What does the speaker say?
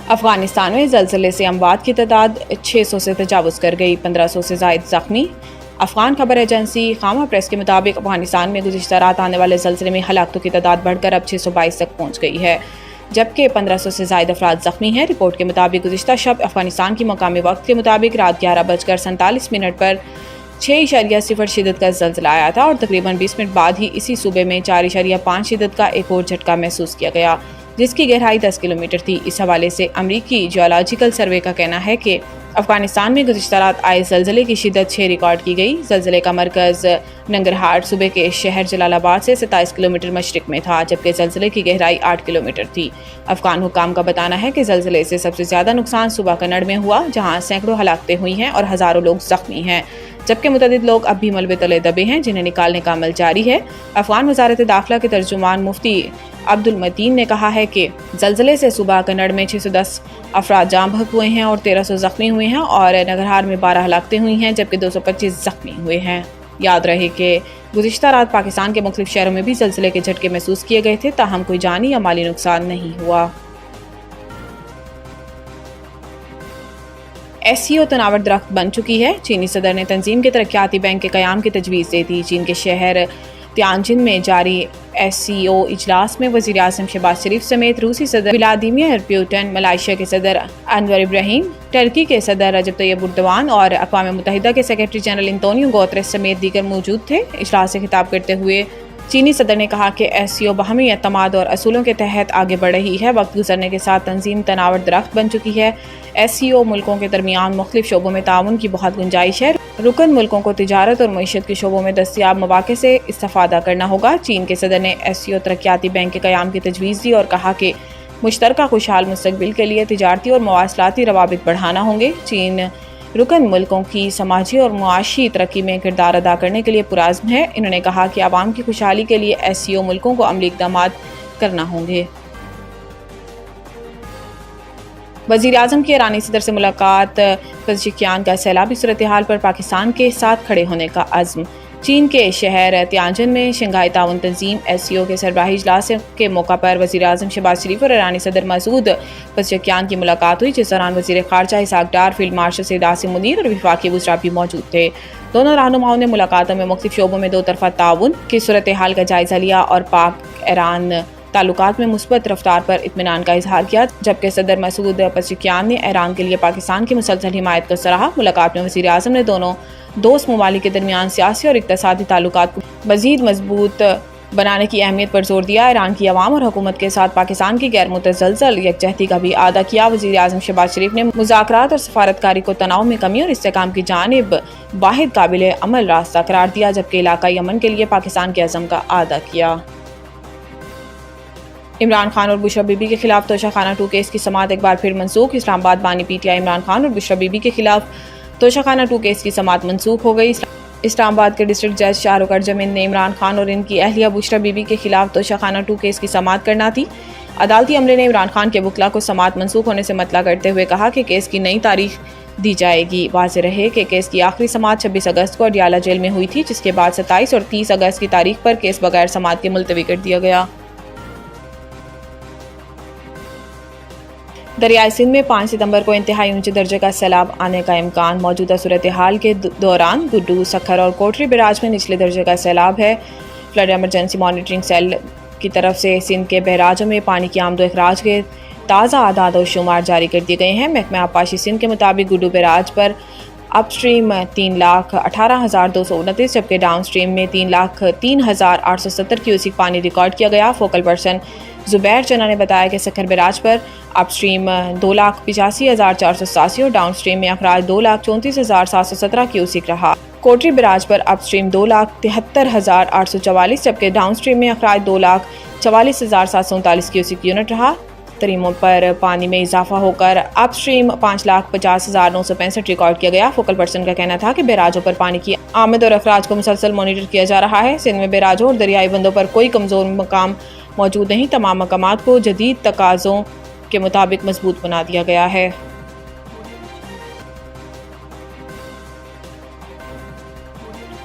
افغانستان میں زلزلے سے اموات کی تعداد 600 سے تجاوز کر گئی، 1500 سے زائد زخمی۔ افغان خبر ایجنسی خامہ پریس کے مطابق افغانستان میں گزشتہ رات آنے والے زلزلے میں ہلاکتوں کی تعداد بڑھ کر اب 622 تک پہنچ گئی ہے، جبکہ 1500 سے زائد افراد زخمی ہیں۔ رپورٹ کے مطابق گزشتہ شب افغانستان کی مقامی وقت کے مطابق رات 11:47 پر 6.0 شدت کا زلزلہ آیا تھا اور تقریباً 20 منٹ بعد ہی اسی صوبے میں 4.5 شدت کا ایک اور جھٹکا محسوس کیا گیا، جس کی گہرائی 10 کلومیٹر تھی۔ اس حوالے سے امریکی جیولوجیکل سروے کا کہنا ہے کہ افغانستان میں گزشتہ رات آئے زلزلے کی شدت 6 ریکارڈ کی گئی۔ زلزلے کا مرکز ننگرہار صوبے کے شہر جلال آباد سے 27 کلومیٹر مشرق میں تھا، جبکہ زلزلے کی گہرائی 8 کلومیٹر تھی۔ افغان حکام کا بتانا ہے کہ زلزلے سے سب سے زیادہ نقصان صوبہ کنڑ میں ہوا، جہاں سینکڑوں ہلاکتیں ہوئی ہیں اور ہزاروں لوگ زخمی ہیں، جبکہ متعدد لوگ اب بھی ملبے تلے دبے ہیں، جنہیں نکالنے کا عمل جاری ہے۔ افغان وزارت داخلہ کے ترجمان مفتی عبدالمتین نے کہا ہے کہ زلزلے سے صوبہ کنڑ میں 610 افراد جاں بحق ہوئے ہیں اور 1300 زخمی ہوئے ہیں اور ننگرہار میں 12 ہلاکتیں ہوئی ہیں، جبکہ 225 زخمی ہوئے ہیں۔ یاد رہے کہ گزشتہ رات پاکستان کے مختلف شہروں میں بھی زلزلے کے جھٹکے محسوس کیے گئے تھے، تاہم کوئی جانی یا مالی نقصان نہیں ہوا۔ SCO تناور درخت بن چکی ہے۔ چینی صدر نے تنظیم کے ترقیاتی بینک کے قیام کی تجویز دے دی۔ چین کے شہر تیانجن میں جاری SCO اجلاس میں وزیر اعظم شہباز شریف سمیت روسی صدر ولادیمیر پوٹن، ملائیشیا کے صدر انور ابراہیم، ترکی کے صدر رجب طیب اردوان اور اقوام متحدہ کے سیکرٹری جنرل انتونیو گوتریس سمیت دیگر موجود تھے۔ اجلاس سے خطاب کرتے ہوئے چینی صدر نے کہا کہ SCO باہمی اعتماد اور اصولوں کے تحت آگے بڑھ رہی ہے۔ وقت گزرنے کے ساتھ تنظیم تناور درخت بن چکی ہے۔ SCO ملکوں کے درمیان مختلف شعبوں میں تعاون کی بہت گنجائش ہے۔ رکن ملکوں کو تجارت اور معیشت کے شعبوں میں دستیاب مواقع سے استفادہ کرنا ہوگا۔ چین کے صدر نے SCO ترقیاتی بینک کے قیام کی تجویز دی اور کہا کہ مشترکہ خوشحال مستقبل کے لیے تجارتی اور مواصلاتی روابط بڑھانا ہوں گے۔ چین رکن ملکوں کی سماجی اور معاشی ترقی میں کردار ادا کرنے کے لیے پرعزم ہے۔ انہوں نے کہا کہ عوام کی خوشحالی کے لیے SCO ملکوں کو عملی اقدامات کرنا ہوں گے۔ وزیر اعظم کی ایرانی صدر سے ملاقات، پزیشکیان کا سیلابی صورتحال پر پاکستان کے ساتھ کھڑے ہونے کا عزم۔ چین کے شہر تیانجن میں شنگھائی تعاون تنظیم SCO کے سربراہی اجلاس کے موقع پر وزیر اعظم شہباز شریف اور ایرانی صدر مسعود پزیشکیان کی ملاقات ہوئی، جس دوران وزیر خارجہ اسحاق ڈار، فیلڈ مارشل سید عاصم منیر اور وفاقی وزراء بھی موجود تھے۔ دونوں رہنماؤں نے ملاقاتوں میں مختلف شعبوں میں دو طرفہ تعاون کی صورتحال کا جائزہ لیا اور پاک ایران تعلقات میں مثبت رفتار پر اطمینان کا اظہار کیا، جبکہ صدر مسعود پزیشکیان نے ایران کے لیے پاکستان کی مسلسل حمایت کو سراہا۔ ملاقات میں وزیر اعظم نے دونوں دوست ممالک کے درمیان سیاسی اور اقتصادی تعلقات کو مزید مضبوط بنانے کی اہمیت پر زور دیا۔ ایران کی عوام اور حکومت کے ساتھ پاکستان کی غیر متزلزل یکجہتی کا بھی اعادہ کیا۔ وزیر اعظم شہباز شریف نے مذاکرات اور سفارتکاری کو تناؤ میں کمی اور استحکام کی جانب واحد قابل عمل راستہ قرار دیا، جبکہ علاقائی امن کے لیے پاکستان کے عزم کا اعادہ کیا۔ عمران خان اور بشرا بی بی کے خلاف توشہ خانہ 2 کیس کی سماعت ایک بار پھر منسوخ۔ اسلام آباد بانی PTI عمران خان اور بشرا بی بی کے خلاف توشہ خانہ 2 کیس کی سماعت منسوخ ہو گئی۔ اسلام آباد کے ڈسٹرکٹ جج شاہ رخ ارجمند نے عمران خان اور ان کی اہلیہ بشرا بی بی کے خلاف توشہ خانہ 2 کیس کی سماعت کرنا تھی۔ عدالتی عملے نے عمران خان کے وکلاء کو سماعت منسوخ ہونے سے مطلع کرتے ہوئے کہا کہ کیس کی نئی تاریخ دی جائے گی۔ واضح رہے کہ کیس کی آخری سماعت 26 اگست کو اڈیالہ جیل میں ہوئی تھی، جس کے بعد 27 اور 30 اگست کی تاریخ پر کیس بغیر سماعت کے ملتوی کر دیا گیا۔ دریائے سندھ میں 5 ستمبر کو انتہائی اونچے درجے کا سیلاب آنے کا امکان۔ موجودہ صورتحال کے دوران گڈو، سکھر اور کوٹری بیراج میں نچلے درجے کا سیلاب ہے۔ فلڈ ایمرجنسی مانیٹرنگ سیل کی طرف سے سندھ کے بحراجوں میں پانی کی آمد و اخراج کے تازہ اعداد و شمار جاری کر دیے گئے ہیں۔ محکمہ آبپاشی سندھ کے مطابق گڈو بیراج پر اپ اسٹریم 3,18,229 جبکہ ڈاؤن اسٹریم میں 3,03,870 کیوسک پانی ریکارڈ کیا گیا۔ فوکل پرسن زبیر چنا نے بتایا کہ سکھر بیراج پر اپ اسٹریم 2,85,487 اور ڈاؤن اسٹریم میں اخراج 2,34,717 کیوسک رہا۔ کوٹری بیراج پر اپ اسٹریم 2,73,844 جبکہ ڈاؤن اسٹریم میں اخراج 2,44,739 کیوسک یونٹ رہا۔ تریموں پر پانی میں اضافہ ہو کر اپ اسٹریم 5,50,965 ریکارڈ کیا گیا۔ فوکل پرسن کا کہنا تھا کہ بیراجوں پر پانی کی آمد اور اخراج کو مسلسل مانیٹر کیا جا رہا ہے۔ سندھ میں بیراجوں اور دریائی بندوں پر کوئی کمزور مقام موجود نہیں۔ تمام مقامات کو جدید تقاضوں کے مطابق مضبوط بنا دیا گیا ہے۔